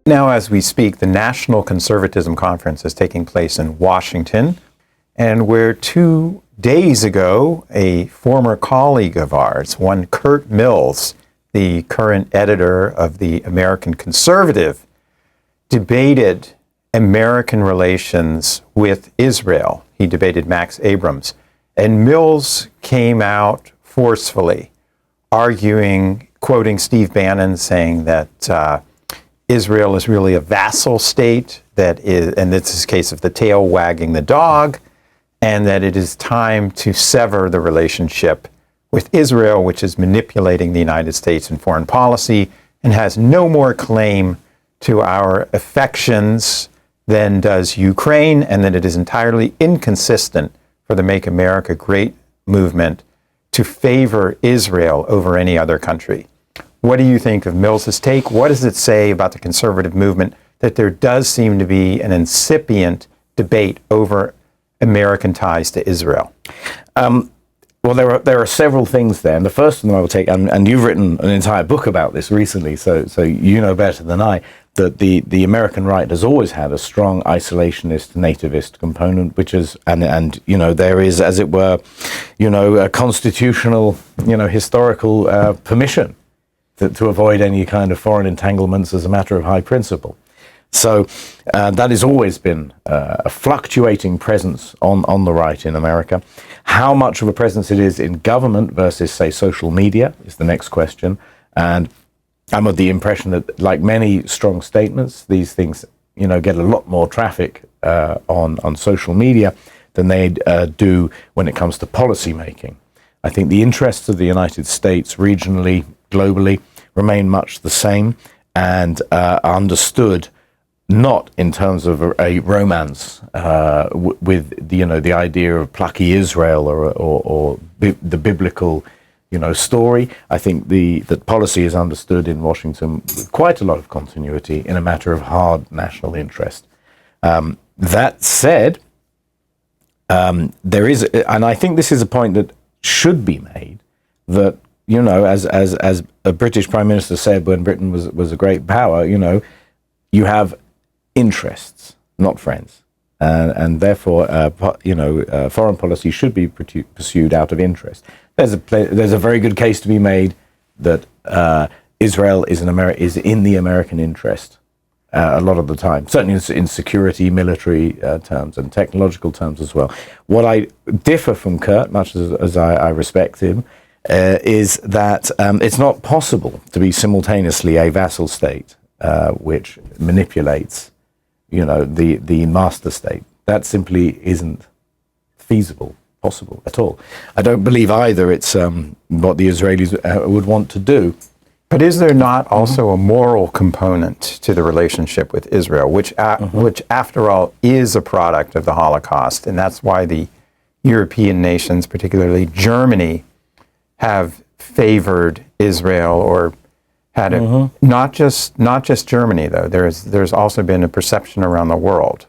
Now, as we speak, the National Conservatism Conference is taking place in Washington, and where 2 days ago, a former colleague of ours, one Kurt Mills, the current editor of the American Conservative, debated American relations with Israel. He debated Max Abrams. And Mills came out forcefully, arguing, quoting Steve Bannon, saying that Israel is really a vassal state, that is, and this is a case of the tail wagging the dog, and that it is time to sever the relationship with Israel, which is manipulating the United States in foreign policy and has no more claim to our affections than does Ukraine, and that it is entirely inconsistent for the Make America Great movement to favor Israel over any other country. What do you think of Mills's take? What does it say about the conservative movement that there does seem to be an incipient debate over American ties to Israel? Well, there are several things there, and the first one I will take, and you've written an entire book about this recently, so you know better than I, that the American right has always had a strong isolationist, nativist component, which is, and you know, there is, as it were, you know, a constitutional, you know, historical permission to avoid any kind of foreign entanglements as a matter of high principle. So that has always been a fluctuating presence on the right in America. How much of a presence it is in government versus, say, social media is the next question. And I'm of the impression that, like many strong statements, these things, you know, get a lot more traffic on social media than they do when it comes to policy making. I think the interests of the United States regionally, globally, remain much the same and are understood not in terms of a romance with the, you know, the idea of plucky Israel or the biblical, you know, story. I think that policy is understood in Washington with quite a lot of continuity in a matter of hard national interest. That said, there is, and I think this is a point that should be made, that, you know, as a British Prime Minister said when Britain was a great power, you know, you have interests, not friends, and therefore, you know, foreign policy should be pursued out of interest. There's a very good case to be made that Israel is in the American interest a lot of the time, certainly in security, military terms, and technological terms as well. What I differ from Kurt, much as I respect him, is that it's not possible to be simultaneously a vassal state which manipulates, you know, the master state. That simply isn't possible at all. I don't believe either it's what the Israelis would want to do. But is there not also a moral component to the relationship with Israel, which after all is a product of the Holocaust, and that's why the European nations, particularly Germany, have favored Israel, or had it, not just Germany though. There's also been a perception around the world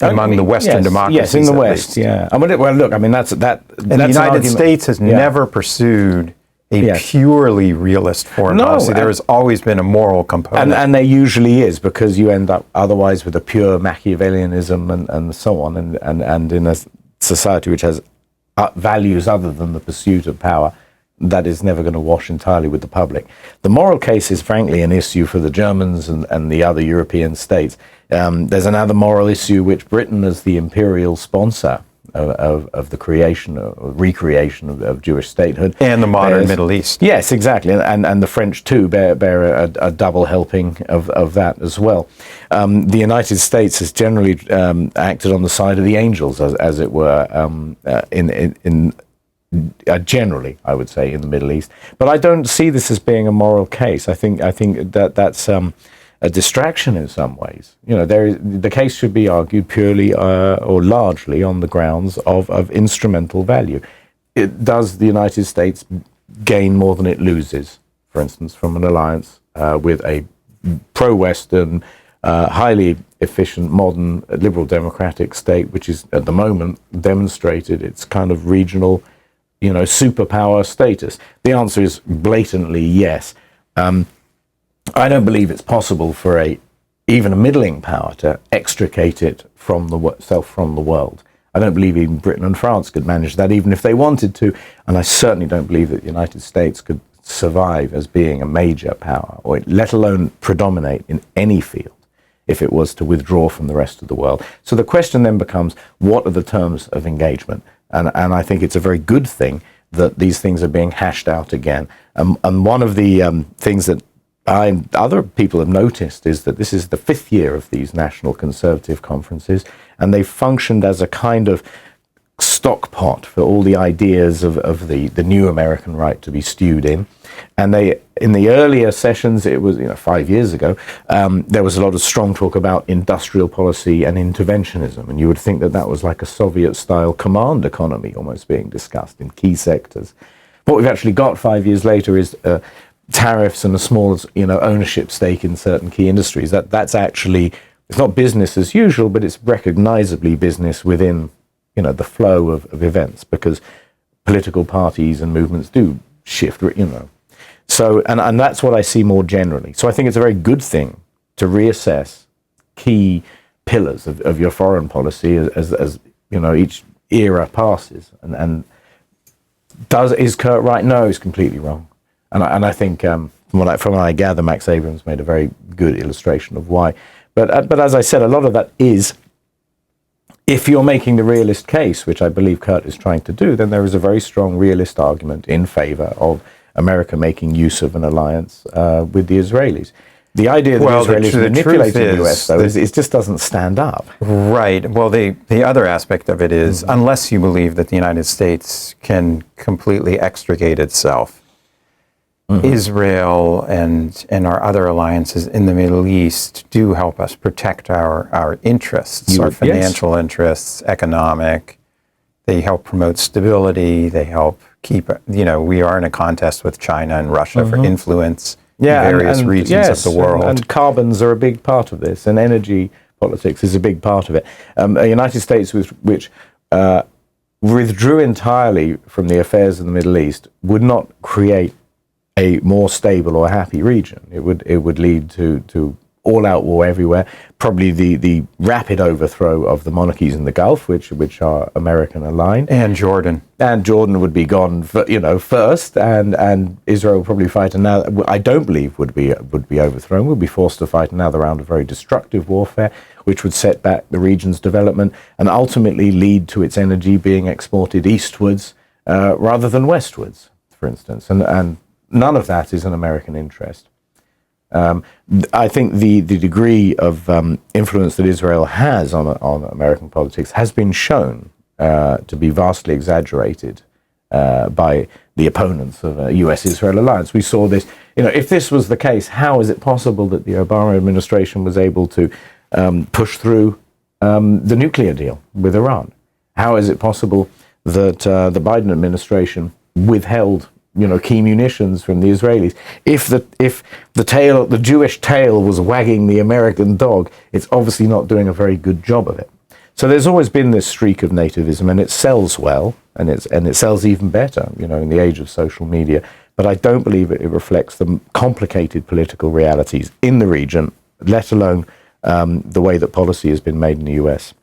among the Western democracies. Yes, in the West, yeah. I mean, well, look, I mean that's and the United States has never pursued a purely realist foreign policy. There has always been a moral component, and there usually is, because you end up otherwise with a pure Machiavellianism and so on, and in a society which has values other than the pursuit of power, that is never going to wash entirely with the public. The moral case is frankly an issue for the Germans and the other European states. There's another moral issue which Britain, as the imperial sponsor of the creation or recreation of Jewish statehood, and the modern Middle East. Yes, exactly, and the French too bear a double helping of that as well. The United States has generally acted on the side of the angels, as it were, generally, I would say, in the Middle East. But I don't see this as being a moral case. I think that's a distraction in some ways. You know, the case should be argued purely or largely on the grounds of instrumental value. Does the United States gain more than it loses, for instance, from an alliance with a pro-Western, highly efficient, modern, liberal democratic state, which is at the moment demonstrated its kind of regional, you know, superpower status? The answer is blatantly yes. I don't believe it's possible for a even a middling power to extricate itself from the world. I don't believe even Britain and France could manage that, even if they wanted to. And I certainly don't believe that the United States could survive as being a major power, or let alone predominate in any field, if it was to withdraw from the rest of the world. So the question then becomes, what are the terms of engagement? And I think it's a very good thing that these things are being hashed out again. And one of the things that other people have noticed is that this is the 5th year of these national conservative conferences, and they've functioned as a kind of stock pot for all the ideas of the new American right to be stewed in. And they, in the earlier sessions, it was 5 years ago, there was a lot of strong talk about industrial policy and interventionism, and you would think that that was like a Soviet-style command economy almost being discussed in key sectors. What we've actually got 5 years later is tariffs and a small ownership stake in certain key industries. That's actually, it's not business as usual, but it's recognizably business within the flow of events, because political parties and movements do shift, So, and that's what I see more generally. So I think it's a very good thing to reassess key pillars of your foreign policy as each era passes. And is Kurt right? No, he's completely wrong. And I think from what I gather, Max Abrams made a very good illustration of why. But as I said, a lot of that is, if you're making the realist case, which I believe Kurt is trying to do, then there is a very strong realist argument in favor of America making use of an alliance with the Israelis. The idea that the Israelis manipulating the US, though, it just doesn't stand up. Right. Well, the other aspect of it is, unless you believe that the United States can completely extricate itself, Israel and our other alliances in the Middle East do help us protect our interests, our financial interests, economic. They help promote stability. They help keep, we are in a contest with China and Russia for influence in various regions of the world. And carbons are a big part of this, and energy politics is a big part of it. A United States which withdrew entirely from the affairs of the Middle East would not create a more stable or happy region. It would lead to all-out war everywhere. Probably the rapid overthrow of the monarchies in the Gulf, which are American aligned, and Jordan. And Jordan would be gone, first, and Israel would probably fight another. I don't believe would be overthrown. Would be forced to fight another round of very destructive warfare, which would set back the region's development and ultimately lead to its energy being exported eastwards rather than westwards, for instance. And none of that is an American interest. I think the degree of influence that Israel has on American politics has been shown to be vastly exaggerated by the opponents of a US-Israel alliance. We saw this, if this was the case, how is it possible that the Obama administration was able to push through the nuclear deal with Iran? How is it possible that the Biden administration withheld key munitions from the Israelis? If the Jewish tail was wagging the American dog, it's obviously not doing a very good job of it. So there's always been this streak of nativism, and it sells well, and it sells even better, in the age of social media. But I don't believe it reflects the complicated political realities in the region, let alone the way that policy has been made in the US.